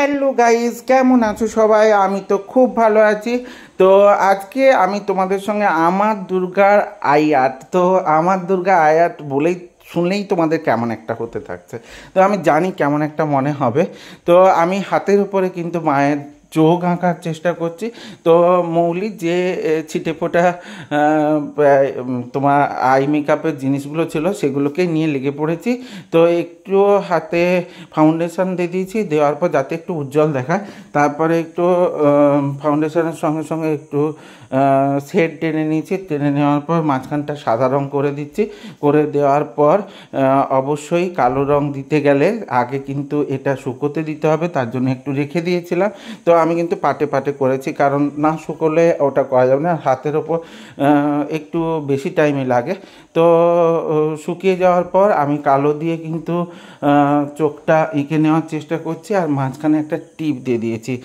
Hello guys, কেমন আছো সবাই? আমি তো খুব ভালো আছি। তো আজকে আমি তোমাদের সঙ্গে আমার দুর্গার আয়াত, তো আমার দুর্গা আয়াত বলেই শুনলেই তোমাদের কেমন একটা হতে থাকছে। তো আমি জানি কেমন একটা মনে হবে। তো আমি হাতের উপরে কিন্তু মায়ের চোখ আঁকার চেষ্টা করছি। তো মৌলি যে ছিটে ফোটা তোমার আই মেকআপের জিনিসগুলো ছিল সেগুলোকে নিয়ে লেগে পড়েছি। তো একটু হাতে ফাউন্ডেশন দিয়ে দিয়েছি, দেওয়ার পর যাতে একটু উজ্জ্বল দেখায়। তারপরে একটু ফাউন্ডেশনের সঙ্গে সঙ্গে একটু শেড টেনে নিয়েছি, টেনে নেওয়ার পর মাঝখানটা সাদা রঙ করে দিচ্ছি। করে দেওয়ার পর অবশ্যই কালো রঙ দিতে গেলে আগে কিন্তু এটা শুকোতে দিতে হবে, তার জন্য একটু রেখে দিয়েছিলাম। তো আমি কিন্তু পাটে পাটে করেছি, কারণ না শুকোলে ওটা করা যাবে না, হাতের ওপর একটু বেশি টাইমই লাগে। তো শুকিয়ে যাওয়ার পর আমি কালো দিয়ে কিন্তু চোখটা এঁকে নেওয়ার চেষ্টা করছি, আর মাঝখানে একটা টিপ দিয়ে দিয়েছি।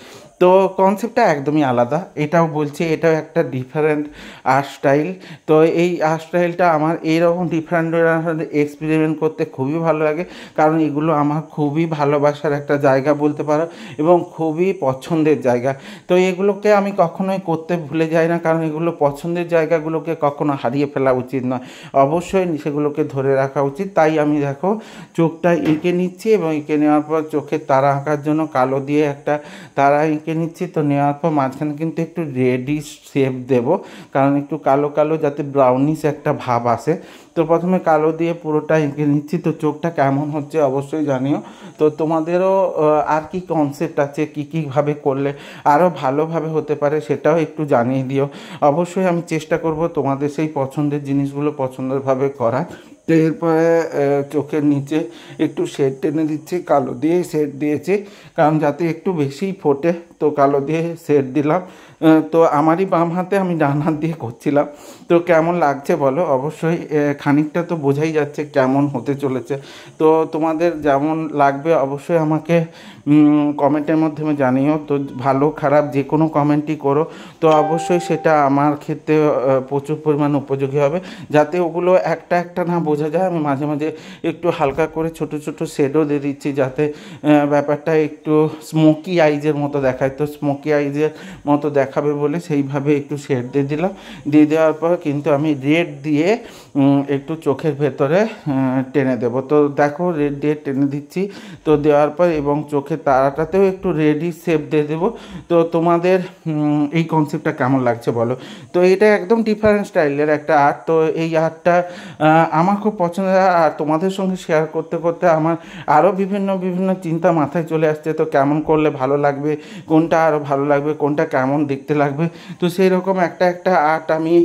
তো কনসেপ্টটা একদমই আলাদা, এটাও বলছি এটাও একটা ডিফারেন্ট আর্ট স্টাইল। তো এই আর্ট স্টাইলটা আমার এইরকম ডিফারেন্ট এক্সপেরিমেন্ট করতে খুবই ভালো লাগে, কারণ এগুলো আমার খুবই ভালোবাসার একটা জায়গা বলতে পারো, এবং খুবই পছন্দের জায়গা। তো এগুলোকে আমি কখনোই করতে ভুলে যাই না, কারণ এগুলো পছন্দের জায়গাগুলোকে কখনো হারিয়ে ফেলা উচিত নয়, অবশ্যই সেগুলোকে ধরে রাখা উচিত। তাই আমি দেখো চোখটা এঁকে নিচ্ছি, এবং এঁকে নেওয়ার পর চোখের তারা আঁকার জন্য কালো দিয়ে একটা তারা এঁকে নিচ্ছি। তো নেওয়ার পর মাঝখানে কিন্তু একটু রেডিশ শেপ দেব, কারণ একটু কালো কালো যাতে ব্রাউনিশ একটা ভাব আসে। তো প্রথমে কালো দিয়ে পুরোটা এঁকে নিচ্ছি। তো চোখটা কেমন হচ্ছে অবশ্যই জানিও। তো তোমাদেরও আর কি কনসেপ্ট আছে, কী কীভাবে করলে আরও ভালোভাবে হতে পারে সেটাও একটু জানিয়ে দিও। অবশ্যই আমি চেষ্টা করব তোমাদের সেই পছন্দের জিনিসগুলো পছন্দভাবে করার। তো এরপরে চোখের নিচে একটু শেড টেনে দিচ্ছি, কালো দিয়ে শেড দিয়েছি কারণ যাতে একটু বেশিই ফোটে, তো কালো দিয়ে শেড দিলাম। তো আমারই বাম হাতে, আমি ডান হাত দিয়ে করছিলাম। তো কেমন লাগছে বলো, অবশ্যই খানিকটা তো বোঝাই যাচ্ছে কেমন হতে চলেছে। তো তোমাদের যেমন লাগবে অবশ্যই আমাকে কমেন্টের মাধ্যমে জানিও। তো ভালো খারাপ যে কোনো কমেন্টই করো, তো অবশ্যই সেটা আমার ক্ষেত্রে প্রচুর পরিমাণ উপযোগী হবে, যাতে ওগুলো একটা একটা না বোঝা যায়। আমি মাঝে মাঝে একটু হালকা করে ছোট ছোট শেডও দিয়ে দিচ্ছি, যাতে ব্যাপারটা একটু স্মোকি আইজের মতো দেখায়। তো স্মোকি আইজের মতো দেখাবে বলে সেইভাবে একটু শেড দিয়ে দিলাম। দিয়ে দেওয়ার পর কিন্তু আমি রেড দিয়ে একটু চোখের ভেতরে টেনে দেব। তো দেখো রেড দিয়ে টেনে দিচ্ছি। তো দেওয়ার পর এবং চোখের তারাটাতেও একটু রেডি শেপ দিয়ে দেবো। তো তোমাদের এই কনসেপ্টটা কেমন লাগছে বলো। তো এটা একদম ডিফারেন্ট স্টাইলের একটা আর্ট। তো এই আর্টটা আমার খুব পছন্দের, আর তোমাদের সঙ্গে শেয়ার করতে করতে আমার আরও বিভিন্ন বিভিন্ন চিন্তা মাথায় চলে আসছে। তো কেমন করলে ভালো লাগবে, কোনটা আরও ভালো লাগবে, কোনটা কেমন দেখতে লাগবে। তো সেই রকম একটা একটা আর্ট আমি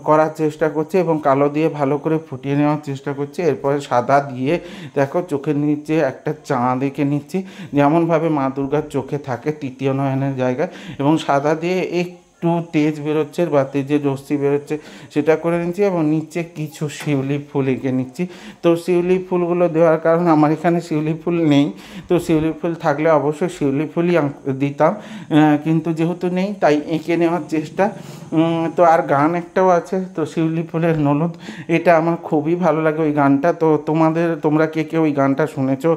করার চেষ্টা করছি, এবং কালো দিয়ে ভালো করে ফুটিয়ে নেওয়ার চেষ্টা করছি। এরপরে সাদা দিয়ে দেখো চোখের নিচে একটা চাঁদ এঁকে নিচ্ছি, যেমনভাবে মা দুর্গার চোখে থাকে তৃতীয় নয়নের জায়গায়, এবং সাদা দিয়ে একটু তেজ বেরোচ্ছে বা তেজের রশ্মি বেরোচ্ছে সেটা করে নিচ্ছি, এবং নিচে কিছু শিউলি ফুল এঁকে নিচ্ছি। তো শিউলি ফুলগুলো দেওয়ার কারণ আমার এখানে শিউলি ফুল নেই, তো শিউলি ফুল থাকলে অবশ্যই শিউলি ফুলই দিতাম, কিন্তু যেহেতু নেই তাই এঁকে নেওয়ার চেষ্টা। তো আর গান একটাও আছে, তো শিউলি ফুলের ননদ, এটা আমার খুবই ভালো লাগে ওই গানটা। তো তোমরা কে কে ওই গানটা শুনেছো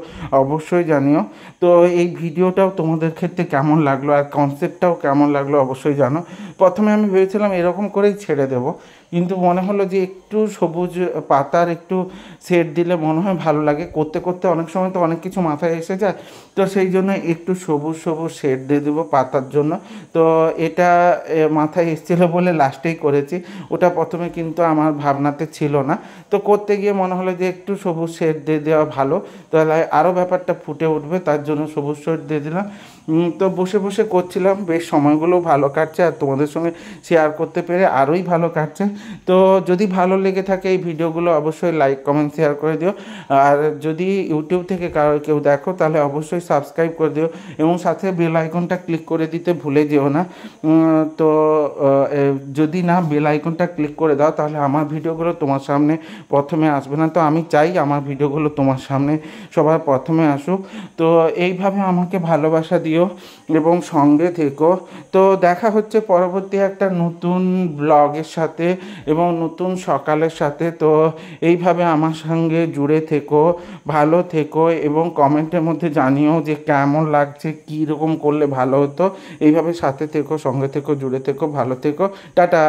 অবশ্যই জানিও। তো এই ভিডিওটাও তোমাদের ক্ষেত্রে কেমন লাগলো আর কনসেপ্টটাও কেমন লাগলো অবশ্যই জানো। প্রথমে আমি ভেবেছিলাম এরকম করেই ছেড়ে দেবো, কিন্তু মনে হলো যে একটু সবুজ পাতার একটু শেড দিলে মনে হয় ভালো লাগে। করতে করতে অনেক সময় তো অনেক কিছু মাথায় এসে যায়, তো সেই জন্য একটু সবুজ সবুজ শেড দিয়ে দেবো পাতার জন্য। তো এটা মাথায় এসেছিলো বলে লাস্টেই করেছি, ওটা প্রথমে কিন্তু আমার ভাবনাতে ছিল না। তো করতে গিয়ে মনে হলো যে একটু সবুজ শেড দিয়ে দেওয়া ভালো, তাহলে আরও ব্যাপারটা ফুটে উঠবে, তার জন্য সবুজ শেড দিয়ে দিলাম। তো বসে বসে করছিলাম, বেশ সময়গুলো ভালো কাটছে, আর তোমাদের সঙ্গে শেয়ার করতে পেরে আরোই ভালো কাটছে। তো যদি ভালো লেগে থাকে এই ভিডিওগুলো অবশ্যই লাইক কমেন্ট শেয়ার করে দিও, আর যদি ইউটিউব থেকে কেউ দেখো তাহলে অবশ্যই সাবস্ক্রাইব করে দিও, এবং সাথে বেল আইকনটা ক্লিক করে দিতে ভুলে যেও না। তো যদি না বেল আইকনটা ক্লিক করে দাও তাহলে আমার ভিডিওগুলো তোমার সামনে প্রথমে আসবে না। তো আমি চাই আমার ভিডিওগুলো তোমার সামনে সবার প্রথমে আসুক। তো এইভাবে আমাকে ভালোবাসা দিও এবং সঙ্গে থেকো। তো দেখা হচ্ছে পরবর্তী একটা নতুন ব্লগের সাথে। এবং নতুন সকালের সাথে। তো এইভাবে আমার সঙ্গে জুড়ে থেকো, ভালো থেকো এবং কমেন্টের মধ্যে জানিও যে কেমন লাগছে, কী রকম করলে ভালো হতো। এইভাবে সাথে থেকো, সঙ্গে থেকো, জুড়ে থেকো, ভালো থেকো। টাটা।